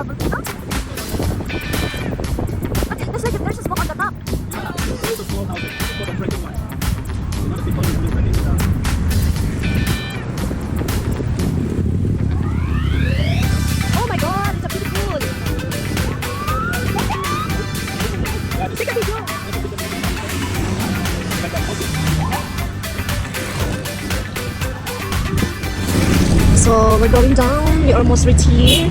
volcano? But it looks like there's a smoke on the top. Oh my god, it's a beautiful. Take a video. So we're going down. We almost reached here.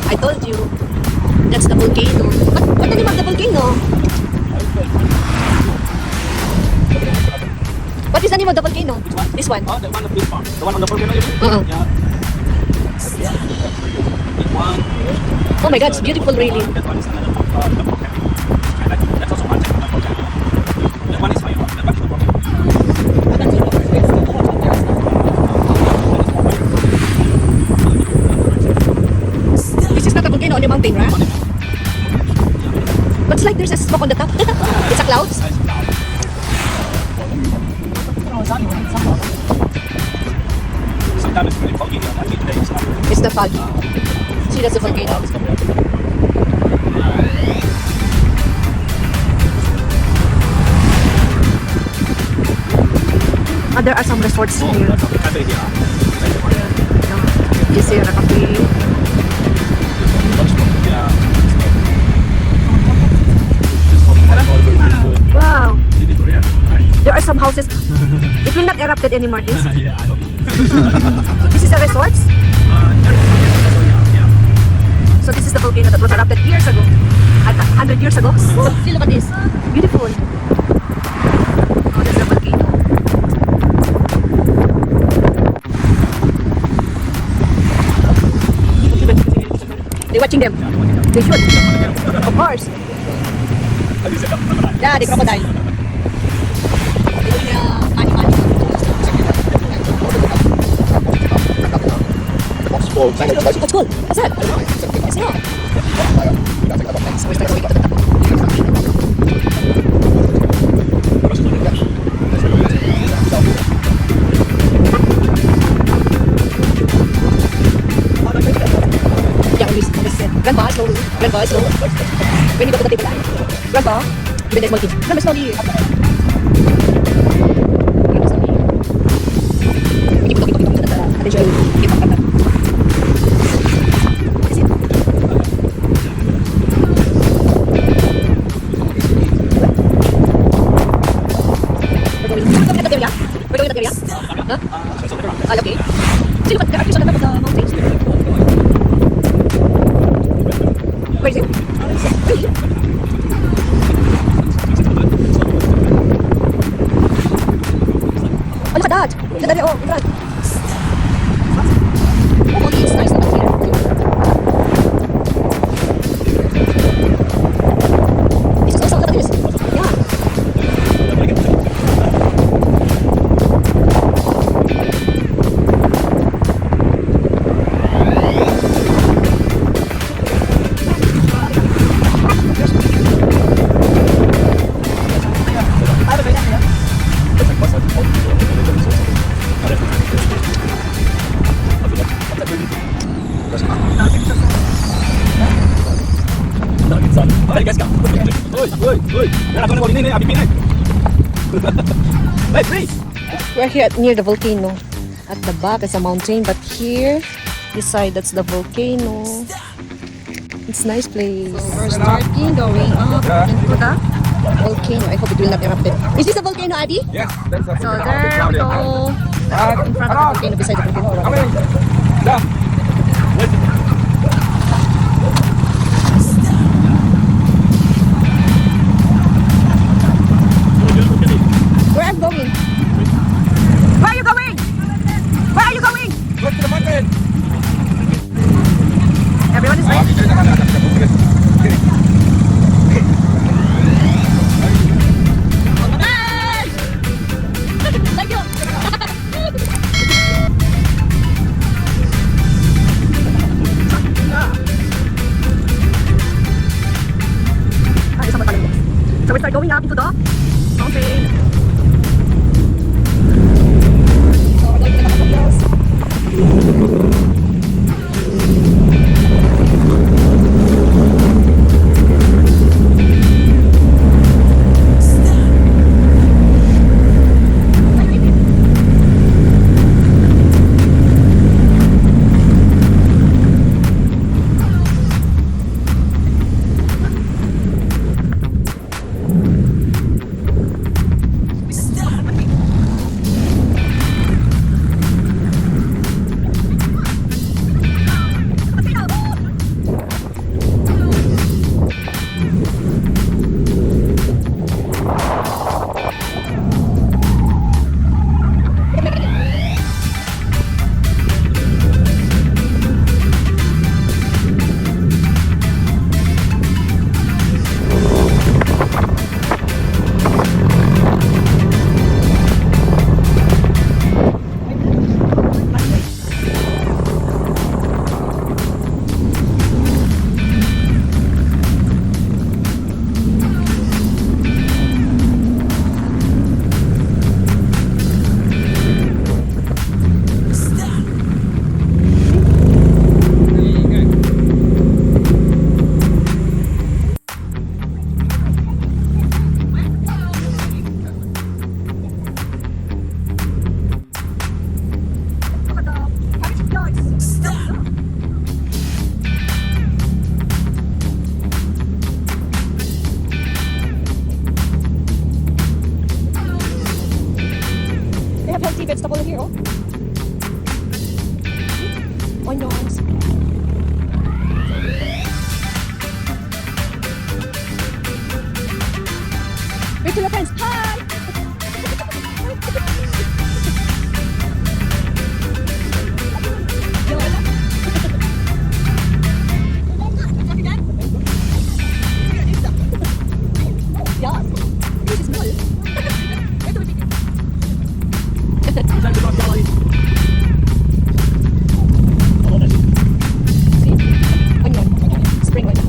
I told you. That's the volcano. What the name of the volcano? What is the name of the volcano? Which one? This one. Oh, the one of this part. The one on the volcano, you mean? Yeah. This one. Oh my god, it's beautiful really. That one is another volcano. And that's also one type of volcano. That one is higher. That one is the volcano. This is not a volcano on the mountain, right? But it's like there's a smoke on the top. It's a cloud. Sometimes it's really foggy. I think today it's not. It's the fog. See, that's the volcano. There are some resorts here. You see a cafe. Wow. There are some houses. It will not erupted anymore. This. This is a resort. So this is the volcano that was erupted years ago, 100 years ago. Oh, see, look at this. Beautiful. Oh, that's the volcano. They're watching them. They should. Of course. Yeah, the crocodile. What's cool? What's that? It's not. So we're going to the top. Yeah, Grandpa, slowly. Grandpa, slowly. When you go to the table, Grandpa, give me the small kids. Grandpa, slowly. Grandpa, slowly. Keep talking. Attention. Keep talking. We're going to that area? Huh? Ah, okay. See, but there are trees on the top of the mountains. Where is it? Oh, look at that! Look at that! Oh, in front! Oh, okay, it's nice up here. This is also, look at this! Yeah! We're here near the volcano. At the back is a mountain, but here, this side, that's the volcano. It's a nice place. So we're starting going up into the volcano. I hope it will not erupt. Is this a volcano, Adi? Yes, that's a So there we go. In front of the volcano, beside the volcano. Where I'm going? Where are you going? Where are you going? Go to the mountain. Everyone is ready. Thank you. to your friends. Hi! Yeah. This is small. See? Onion. Spring onion.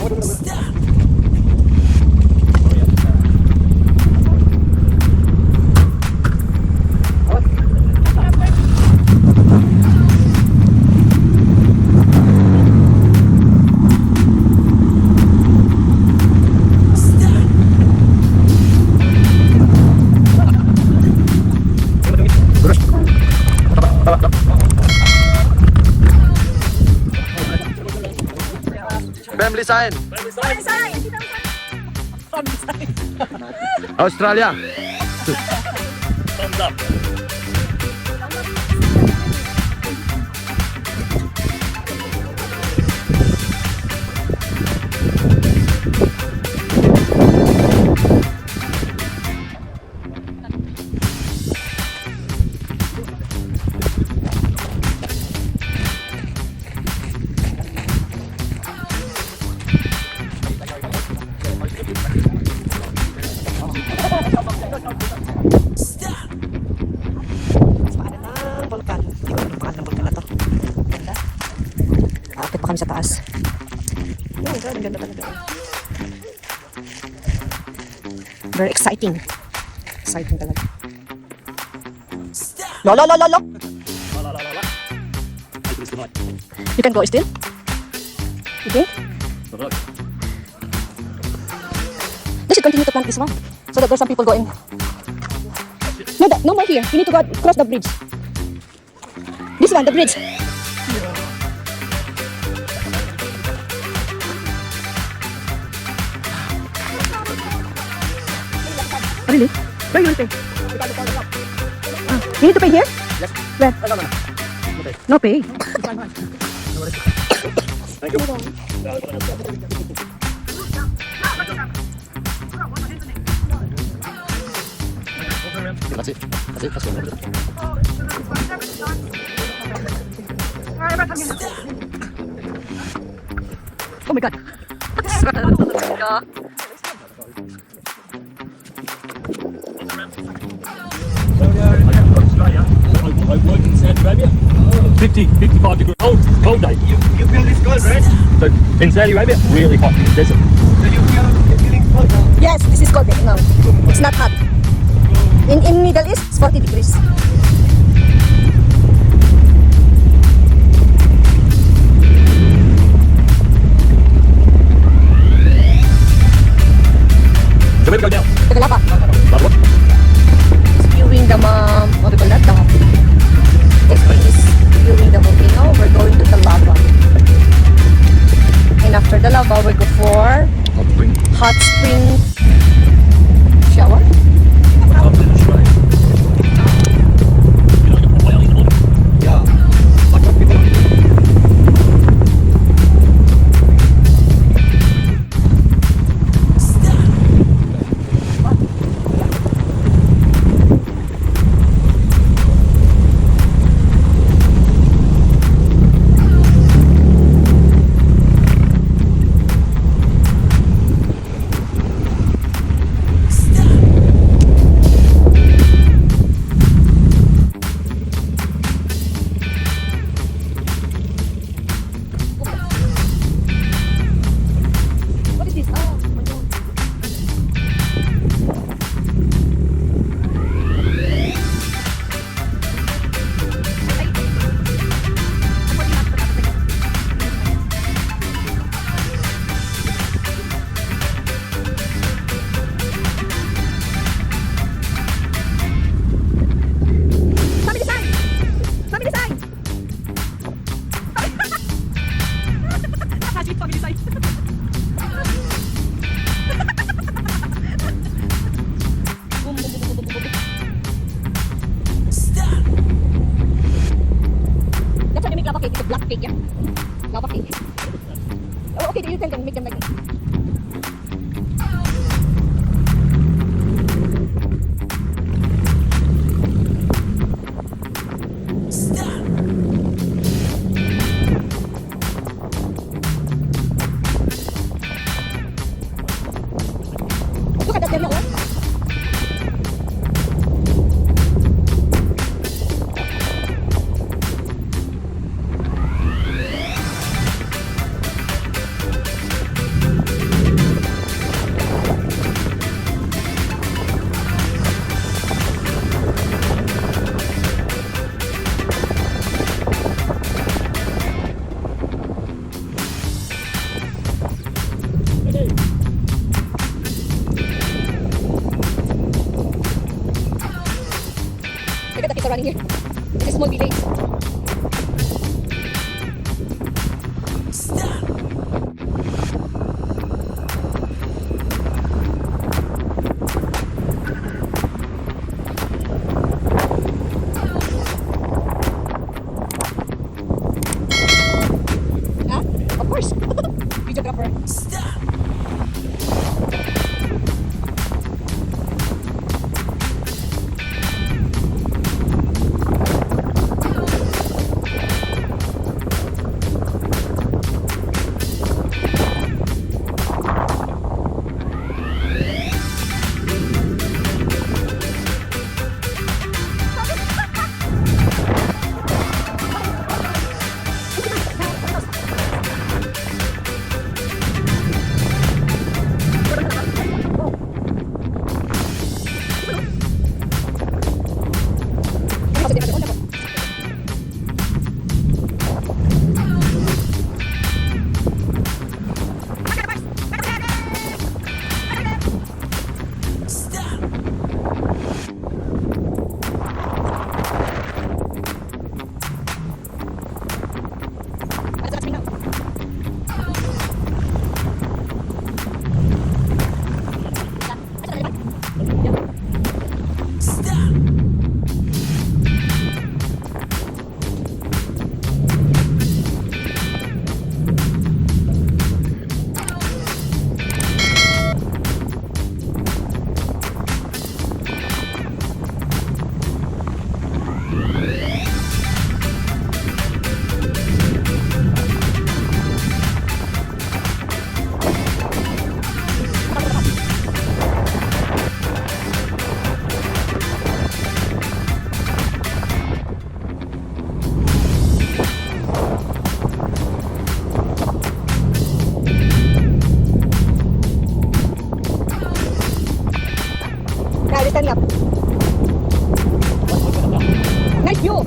Oh, this is hard. Almost here now. Family sign. Australia. Thumbs up. Volcano. Hindi ko alam ang pangalan ng volcano na to. Ganda. Aakit pa kami sa taas. Oh, God, ang ganda talaga. Very exciting. Exciting talaga. Lolo, lolo, lolo. You can go still? You think? They should continue to plant this one. So that there's some people going. No, no more here. You need to go cross the bridge. This one, the bridge. Oh, really? Where you will pay? You need to pay here? Yes. Where? No pay. Thank you. That's it. That's it. That's it. Oh my God. Australia. I work in Saudi Arabia. 55 degree cold day. You feel this cold, right? So in Saudi Arabia, really hot in the desert. So you're feeling cold now? Yes, this is cold now. It's not hot. In Middle East, it's 40 degrees. So where we go now? To the lava. Lava what? It's viewing the, what do you call that? This one is viewing the volcano. We're going to the lava. And after the lava, we go for Hot spring. hot spring shower. After the spray. You know, why are you in the morning? Yeah. Like what people do. What is this? Oh, my God. Family sign! Family sign! Magic family sign. Boom, boom, boom, boom, boom, boom. That's why they make lava cake. It's a black cake, yeah? Lava cake. Oh, okay, you tell them, make them like that. Look at that area, oh. Look at the kids are running here. It's a small village. Huh? Of course. Videographer. standing up. Nice view.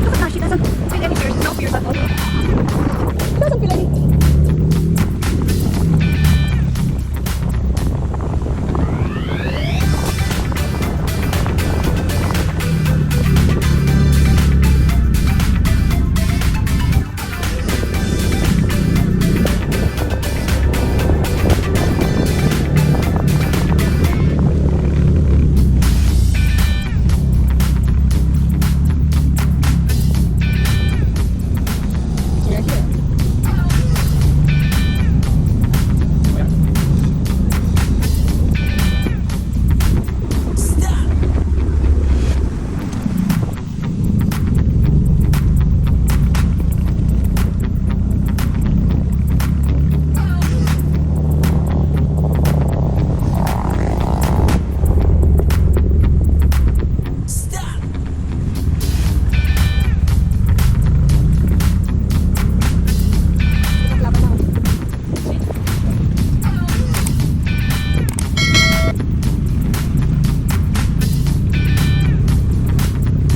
Look at her, she doesn't feel any fears, no fears at all. She doesn't feel any.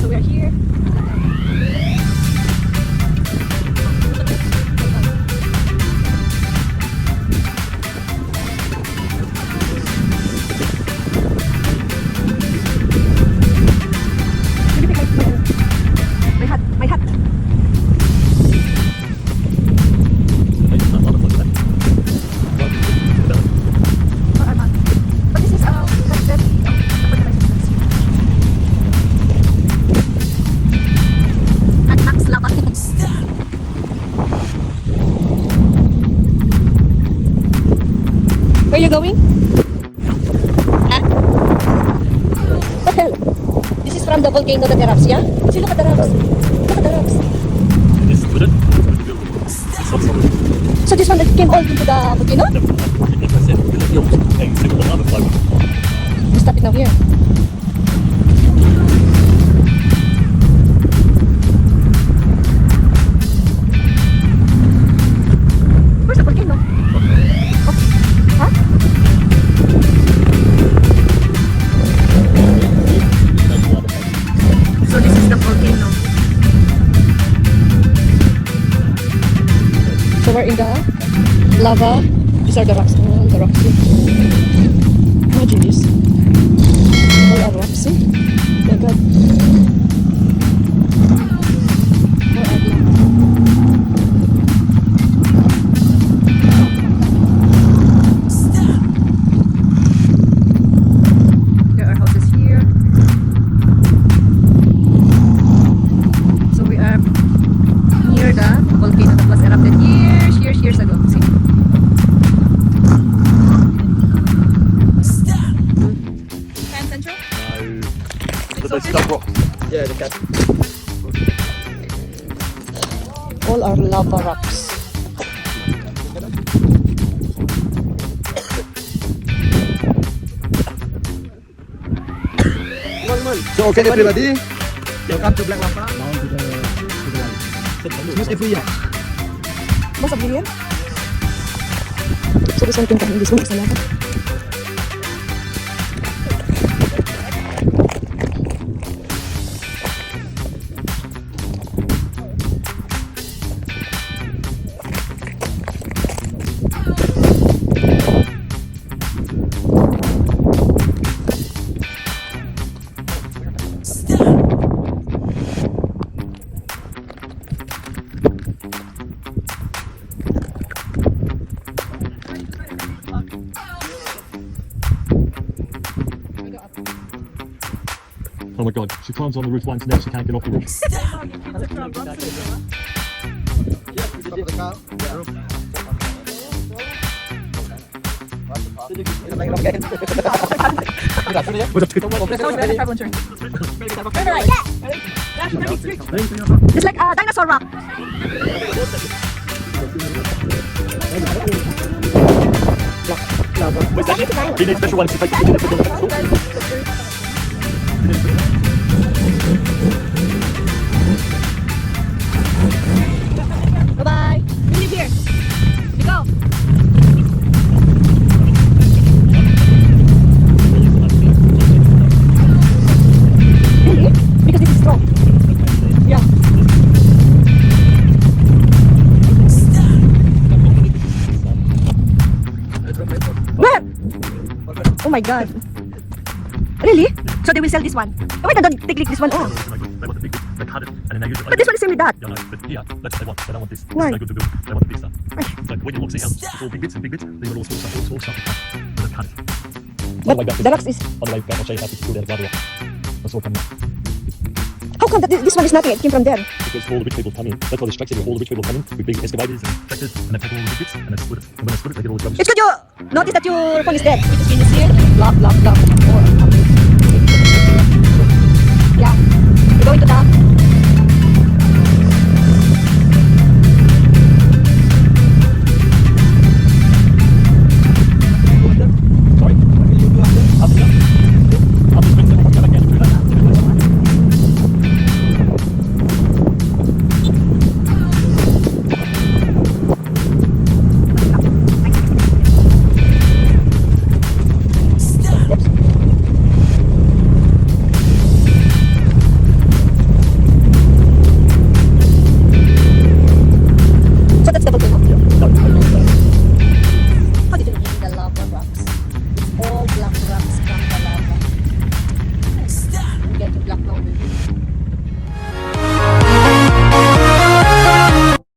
So we are here. My hat, my hat. But this is Axe lava. Where you going? Huh? What the hell? This is from the volcano that erupts, yeah? See, look at the rocks. Look at the rocks. This is good. It's not solid. So this one that came all into the volcano? Like I said, take the lava flow. We stop it now here. Where's the volcano? Huh? So this is the volcano. So we're in the lava. These are the rocks. Oh, the rocks. Imagine this. All are rocks. See? My God. Where are they? There are houses here. So we are near the volcano that was erupted years ago. See? Fan Central? But they stuck rock. Yeah, they can. All are lava rocks. So, okay everybody. Welcome to Black Lava. Now to the light. Use every year. Most of the year? So this one can come in this one is the lava. Oh my god, she climbs on the roof once and then she can't get off the roof. It's like a dinosaur rock. He needs special ones to take Bye-bye. You live here. You go. Really? Because this is strong. Yeah. Where? Oh my god. Really? So they will sell this one? Oh wait, don't take this one. Oh. They want the big bits, they cut it, and then they use it. But this one is same with that. Yeah, no, but here, that's what they want. They don't want this. Why? This is no good to build. They want the big stuff. So when you look, see how it's all big bits and big bits. These are all small stuff. They cut it. On the way But back, the rocks is... on the way back, I'll show you how to pull out a gravel rock. That's all coming out. How come that this one is nothing? It came from there. Because all the rich people come in. That's why the structure, all the rich people come in with big excavators and tractors, and they take all the big bits and they split it. And when they split it, they get all the rubbish. It's good you notice that your phone is dead. Because when you see it, blah, blah, blah.